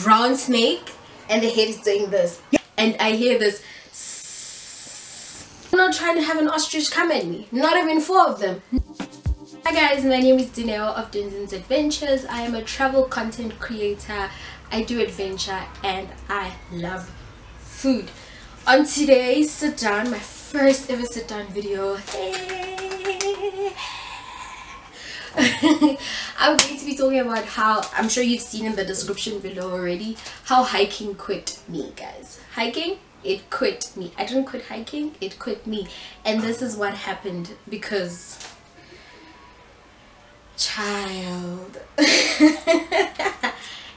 ground snake and the head is doing this, and I hear this. I'm not trying to have an ostrich come at me, not even 4 of them. Hi guys, my name is Dineo of Dinzin's Adventures. I am a travel content creator. I do adventure and I love food. On today's sit down, my first ever sit down video, I'm going to be talking about how, I'm sure you've seen in the description below already, how hiking quit me, guys. Hiking, it quit me. I didn't quit hiking, it quit me. And this is what happened because, child,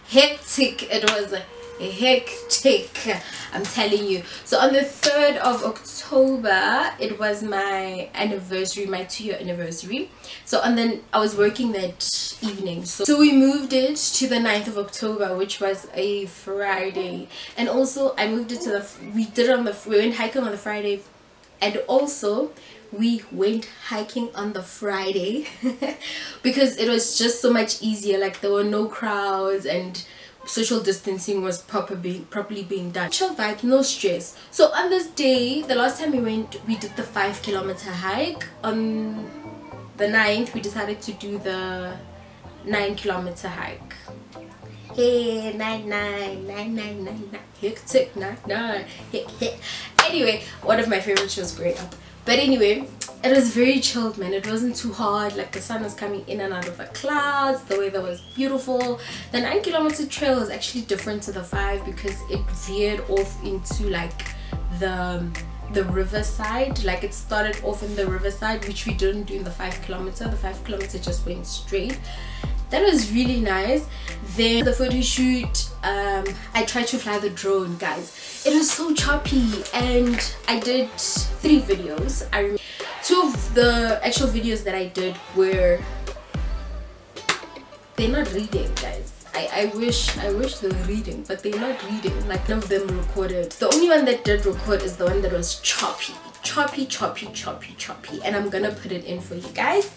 hectic. It was hectic, I'm telling you. So on the 3rd of October, it was my anniversary, my 2-year anniversary. So and then I was working that evening, so we moved it to the 9th of October, which was a Friday. And also I moved it to the, we went hiking on the Friday, and also we went hiking on the Friday because it was just so much easier. Like, there were no crowds and social distancing was properly being done. Chill vibe, no stress. So on this day, the last time we went, we did the 5-kilometer hike. On the 9th, we decided to do the 9-kilometer hike. Hey, 9 hectic, 9 hit. Anyway, one of my favorite shows growing up. But anyway, it was very chilled, man. It wasn't too hard. Like, the sun was coming in and out of the clouds. The weather was beautiful. The 9-kilometer trail is actually different to the 5 because it veered off into like the riverside. Like, it started off in the riverside, which we didn't do in the 5-kilometer. The 5-kilometer just went straight. That was really nice. Then the photo shoot, I tried to fly the drone, guys. It was so choppy, and I did 3 videos. 2 of the actual videos that I did were, they're not reading, guys. I wish they were reading, but they're not reading. Like, none of them recorded. The only one that did record is the one that was choppy, and I'm gonna put it in for you guys.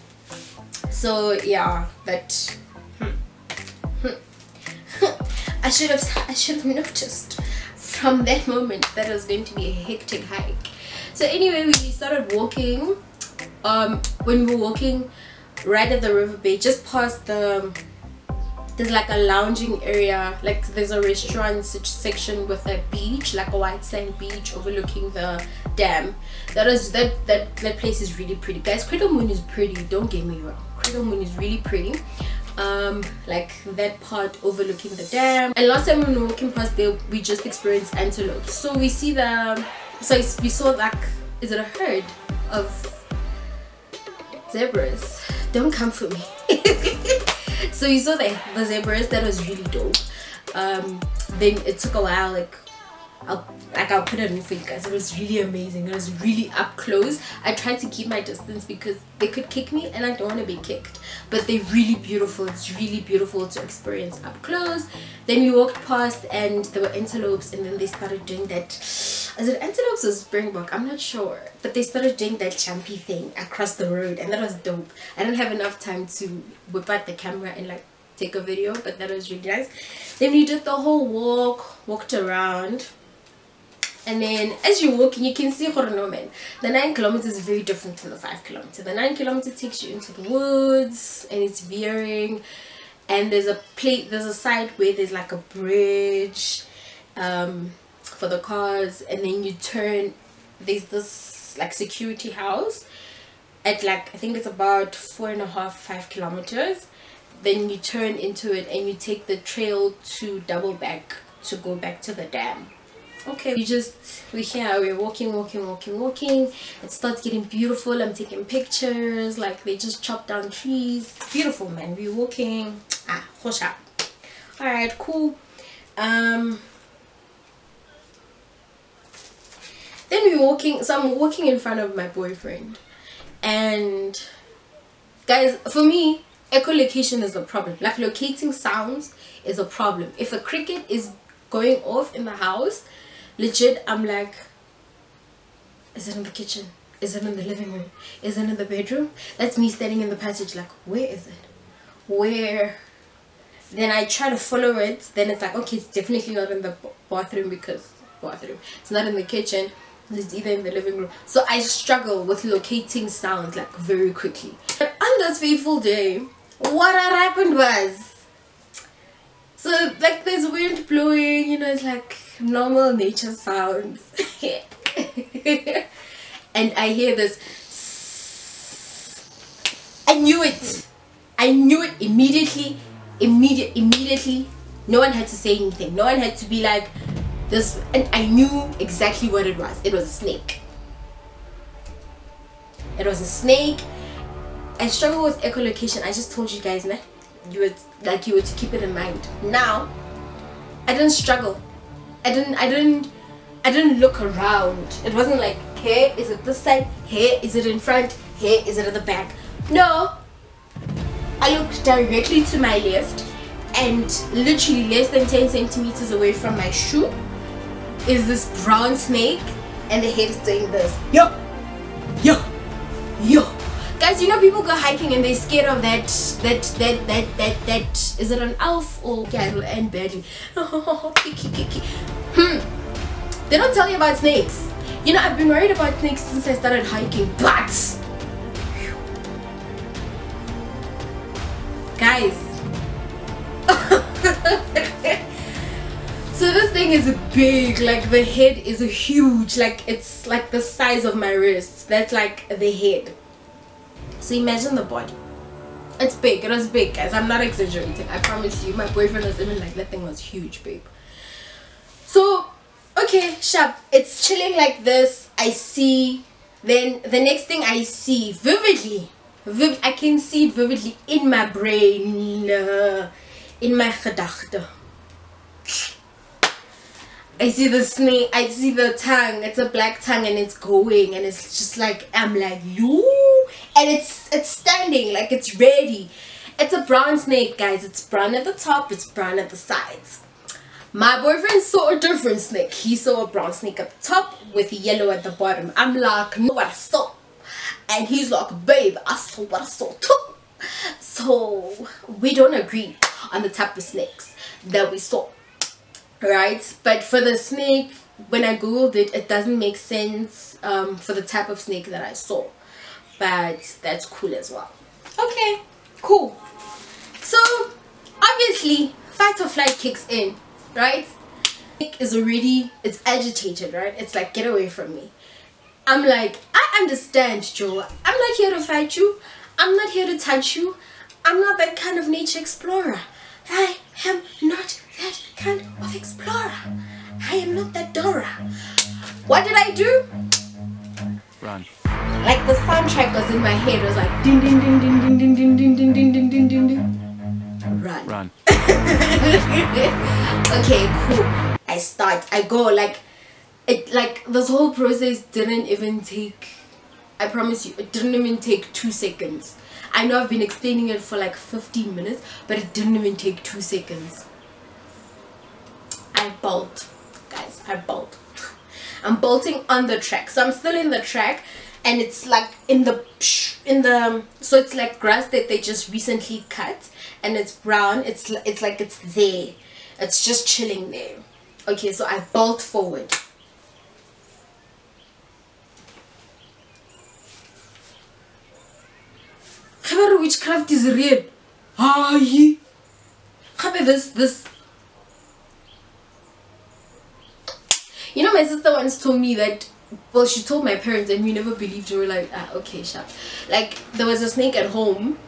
So yeah, that I should have noticed from that moment that it was going to be a hectic hike. So anyway, we started walking. When we were walking right at the riverbed, just past there's like a lounging area, like there's a restaurant section with a beach, like a white sand beach overlooking the dam. That place is really pretty, guys. Cradel Moon is pretty, don't get me wrong. Cradel Moon is really pretty. Like that part overlooking the dam. And last time when we were walking past there, we just experienced antelope. So we see we saw, like, is it a herd of zebras? Don't come for me. So we saw the zebras. That was really dope. Then it took a while. Like, I'll put it in for you guys. It was really amazing. It was really up close. I tried to keep my distance because they could kick me and I don't want to be kicked, but they're really beautiful. It's really beautiful to experience up close. Then we walked past and there were antelopes, and then they started doing that, is it antelopes or springbok? I'm not sure, but they started doing that jumpy thing across the road, and that was dope. I didn't have enough time to whip out the camera and like take a video, but that was really nice. Then we did the whole walked around. And then as you're walking, you can see, no man, the 9 kilometers is very different to the 5 kilometers. The 9 kilometer takes you into the woods and it's veering, and there's a side where there's like a bridge for the cars, and then you turn, there's this like security house at like, I think it's about 4.5-5 kilometers. Then you turn into it and you take the trail to double back to go back to the dam. Okay, we're walking. It starts getting beautiful. I'm taking pictures. Like, they just chopped down trees. It's beautiful, man. We're walking. All right, cool. Then we're walking. So I'm walking in front of my boyfriend, and guys, for me, echolocation is a problem. Like, locating sounds is a problem. If a cricket is going off in the house, legit, I'm like, is it in the kitchen? Is it in the living room? Is it in the bedroom? That's me standing in the passage like, where is it? Where then I try to follow it, then it's like, okay, it's definitely not in the bathroom, because it's not in the kitchen, it's either in the living room. So I struggle with locating sounds like very quickly. But on this fateful day, what had happened was, so like there's wind blowing, you know, it's like normal nature sounds. And I hear this. I knew it immediately. No one had to say anything, no one had to be like this, and I knew exactly what it was. It was a snake. It was a snake. I struggle with echolocation. I just told you guys, nah? You were to keep it in mind. Now I didn't struggle. I didn't look around. It wasn't like, here is it this side, here is it in front, here is it at the back. No, I looked directly to my left, and literally less than 10 centimeters away from my shoe is this brown snake, and the head is doing this. Yo. Guys, you know, people go hiking and they're scared of that is it an elf or yeah, it'll end badly. They don't tell you about snakes. You know, I've been worried about snakes since I started hiking, but guys, so this thing is big, like the head is huge, like it's like the size of my wrist. That's like the head. So imagine the body. It's big. It was big, guys. I'm not exaggerating. I promise you. My boyfriend was even like, that thing was huge, babe. So okay, sharp, it's chilling like this. I see, then the next thing I see vividly, I can see it vividly in my brain, in my gedachte. I see the snake, I see the tongue, it's a black tongue, and it's going, and it's just like, I'm like, you, and it's standing, like it's ready. It's a brown snake, guys. It's brown at the top, it's brown at the sides. My boyfriend saw a different snake. He saw a brown snake at the top with yellow at the bottom. I'm like, no, what I saw. And he's like, babe, I saw what I saw too. So we don't agree on the type of snakes that we saw, right? But for the snake, when I googled it, it doesn't make sense for the type of snake that I saw. But that's cool as well. Okay, cool. So obviously fight or flight kicks in, right? Is already, it's agitated, right? It's like, get away from me. I'm like, I understand, Joe. I'm not here to fight you. I'm not here to touch you. I'm not that kind of nature explorer. I am not that kind of explorer. I am not that Dora. What did I do? Run. Like the soundtrack was in my head. It was like ding ding ding ding ding ding ding ding ding ding ding ding ding ding. Run. Run. Okay, cool. I go, like it, like this whole process didn't even take, I promise you, it didn't even take 2 seconds. I know I've been explaining it for like 15 minutes, but it didn't even take 2 seconds. I bolt, guys. I bolt. I'm bolting on the track, so I'm still in the track, and it's like in the so it's like grass that they just recently cut, and it's brown. It's like it's there. It's just chilling there. Okay, so I bolt forward. Witchcraft is real. Aye. This. You know, my sister once told me that, well, she told my parents and we never believed her. We were like, ah, okay, sharp. Like, there was a snake at home,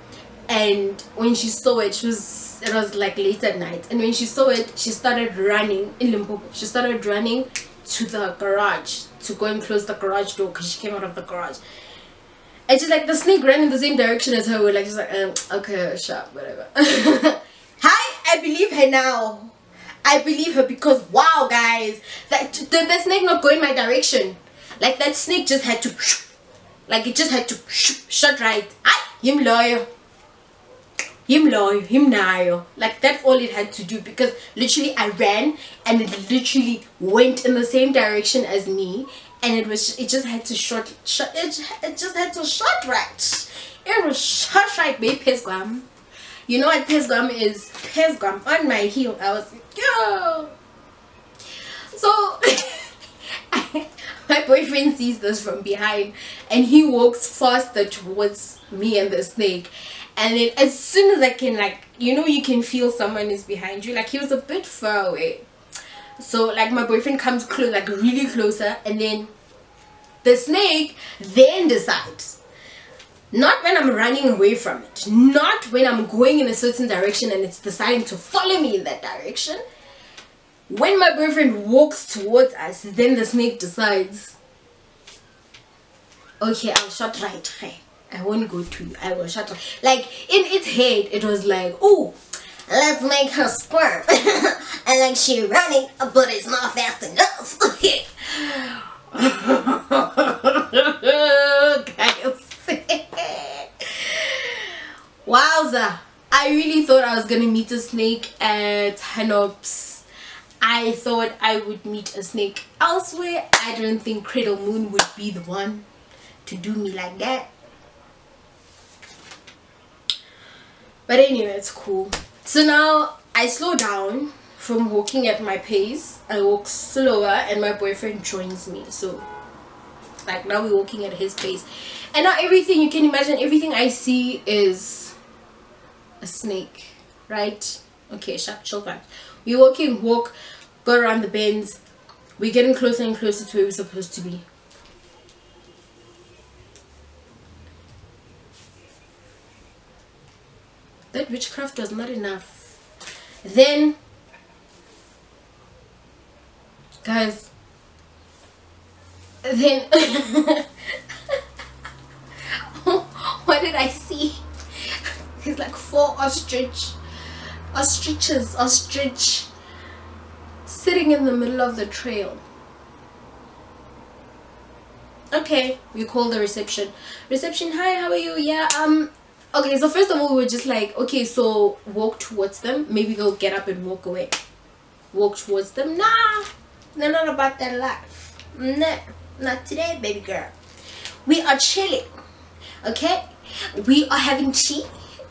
and when she saw it, it was like late at night, and when she saw it, she started running in Limpopo. She started running to the garage to go and close the garage door because she came out of the garage. And she's like, the snake ran in the same direction as her. We're like, she's like, okay, sharp, whatever. Hi, I believe her now. I believe her because, wow, guys, that the snake not going my direction. Like, that snake just had to, like, it just had to shut right. Him lawyer. Him now. Like, that's all it had to do, because literally I ran and it literally went in the same direction as me, and it just had to shut right. It was shut right, babe. You know what Pez gum is? Pez gum on my heel. I was like, yo. So my boyfriend sees this from behind and he walks faster towards me and the snake. And then as soon as I can, like, you know, you can feel someone is behind you. Like, he was a bit far away. So like my boyfriend comes close, like really closer, and then the snake then decides, not when I'm running away from it, not when I'm going in a certain direction and it's deciding to follow me in that direction. When my boyfriend walks towards us, then the snake decides, okay, I'll shot right. I won't go to you. I will shut up. Like, in its head, it was like, oh, let's make her squirm. And like, she running, but it's not fast enough. Guys. Wowza. I really thought I was going to meet a snake at Hanops. I thought I would meet a snake elsewhere. I don't think Cradel Moon would be the one to do me like that. But anyway, it's cool. So now I slow down from walking at my pace. I walk slower and my boyfriend joins me. So like now we're walking at his pace. And now everything, you can imagine, everything I see is a snake, right? Okay, sharp, chill back. We're walk, go around the bends. We're getting closer and closer to where we're supposed to be. That witchcraft was not enough. Then, guys, then what did I see? It's like 4 ostriches sitting in the middle of the trail. Okay, we call the reception. Reception, hi, how are you? Yeah, okay, so first of all, we were just like, okay, so walk towards them. Maybe they'll get up and walk away. Walk towards them. Nah, they're not about that life. Nah, not today, baby girl. We are chilling, okay? We are having tea.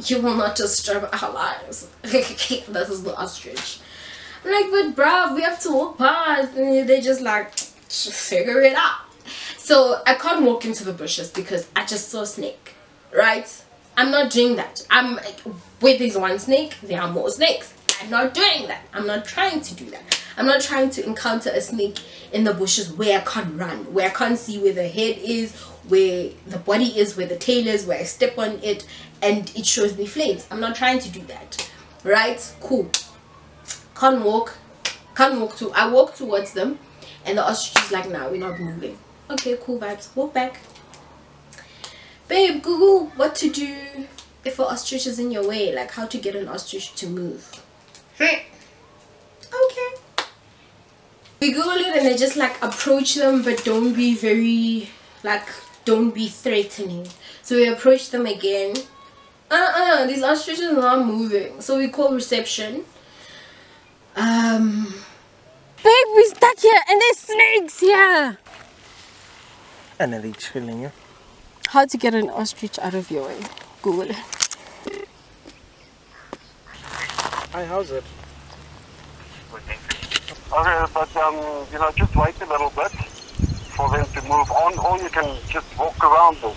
You will not disturb our lives. This is the ostrich. I'm like, but bruh, we have to walk past. And they just like, figure it out. So I can't walk into the bushes because I just saw a snake, right? I'm not doing that. I'm like, where there's one snake, there are more snakes. I'm not doing that. I'm not trying to do that. I'm not trying to encounter a snake in the bushes where I can't run, where I can't see where the head is, where the body is, where the tail is, where I step on it and it shows me flames. I'm not trying to do that, right? Cool. Can't walk to. I walk towards them and the ostrich is like, nah, we're not moving. Okay, cool vibes. Walk back. Babe, Google what to do if an ostrich is in your way, like how to get an ostrich to move. Okay. We Google it and I just like approach them, but don't be very, like, don't be threatening. So we approach them again. These ostriches are not moving. So we call reception. Babe, we stuck here and there's snakes here. And then they chilling here. How to get an ostrich out of your way. Google it. Hi, how's it? Okay, but you know, just wait a little bit for them to move on, or you can just walk around them.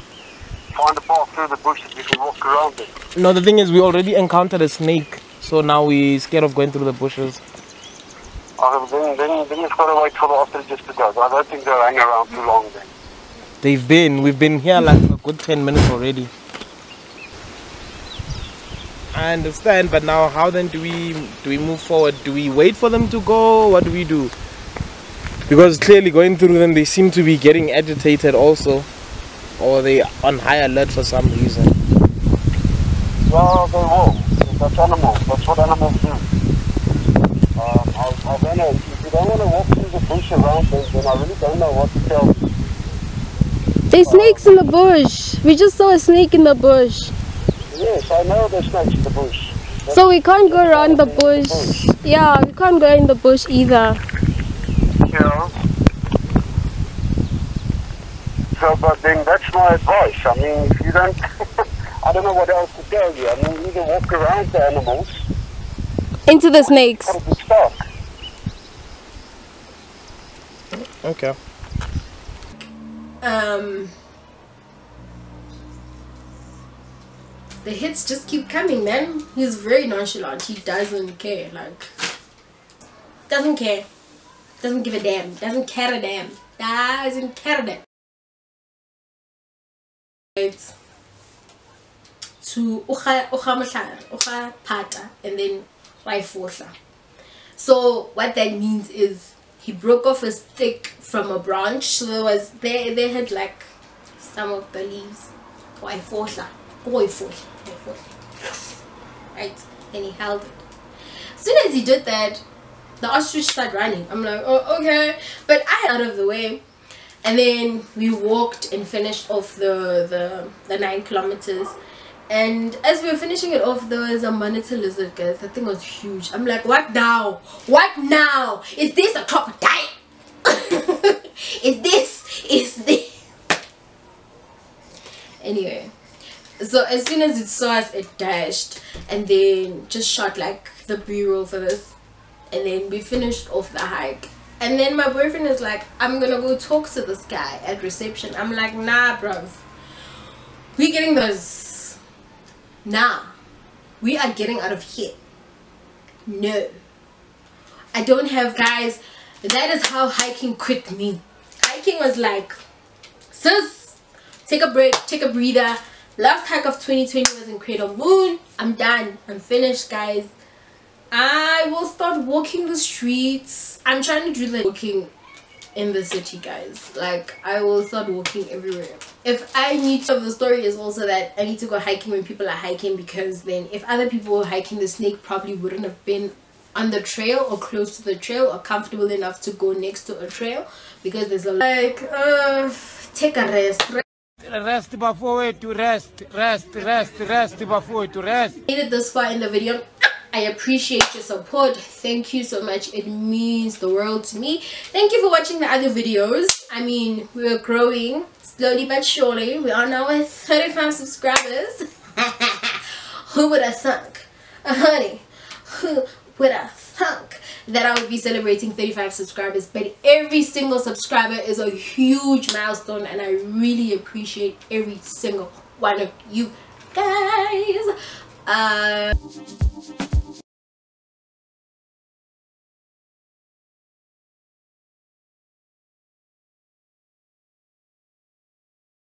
Find a path through the bushes, you can walk around them. No, the thing is, we already encountered a snake, so now we're scared of going through the bushes. Okay, then you've got to wait for the ostriches to go. I don't think they'll hang around too long then. We've been here like a good 10 minutes already. I understand, but now how then do we move forward? Do we wait for them to go? What do we do? Because clearly going through them, they seem to be getting agitated also, or they on high alert for some reason. Well, they will. That's animals. That's what animals do. I don't know. If you don't want to walk through the bush around them, then I really don't know what to tell you. There's snakes in the bush. We just saw a snake in the bush. Yes, I know there's snakes in the bush. So we can't go around the bush. Yeah, we can't go in the bush either. Yeah. So, but then that's my advice. I mean, if you don't, I don't know what else to tell you. I mean, either walk around the animals. Into the snakes. Got a good start. Okay. The hits just keep coming, man. He's very nonchalant. He doesn't care. Like, doesn't care. Doesn't give a damn. Doesn't care a damn. Doesn't care a damn. Right. To ucha pata and then waifosha. So what that means is he broke off a stick from a branch. So there was they had like some of the leaves. Waifosha. Right, and he held it. As soon as he did that, the ostrich started running. I'm like, oh, okay, but I out of the way, and then we walked and finished off the 9 kilometers. And as we were finishing it off, there was a monitor lizard, guys. That thing was huge. I'm like, what now? What now? Is this a crocodile? Is this? Anyway. So as soon as it saw us, it dashed, and then just shot like the B-roll for this, and then we finished off the hike. And then my boyfriend is like, I'm gonna go talk to this guy at reception. I'm like, nah, bruv, we getting those. Nah, we are getting out of here. No, I don't have, guys. That is how hiking quit me. Hiking was like, sis, take a break, take a breather. Last hike of 2020 was in Cradel Moon. I'm done. I'm finished, guys. I will start walking the streets. I'm trying to do like walking in the city, guys. Like, I will start walking everywhere. If I need to, the story is also that I need to go hiking when people are hiking, because then if other people were hiking, the snake probably wouldn't have been on the trail or close to the trail or comfortable enough to go next to a trail, because there's a like take a rest Before to rest before to rest. Made it this far in the video. I appreciate your support. Thank you so much. It means the world to me. Thank you for watching the other videos. I mean, we're growing slowly but surely. We are now at 35 subscribers. Who would have thunk, honey, who would have thunk that I would be celebrating 35 subscribers? But every single subscriber is a huge milestone, and I really appreciate every single one of you guys.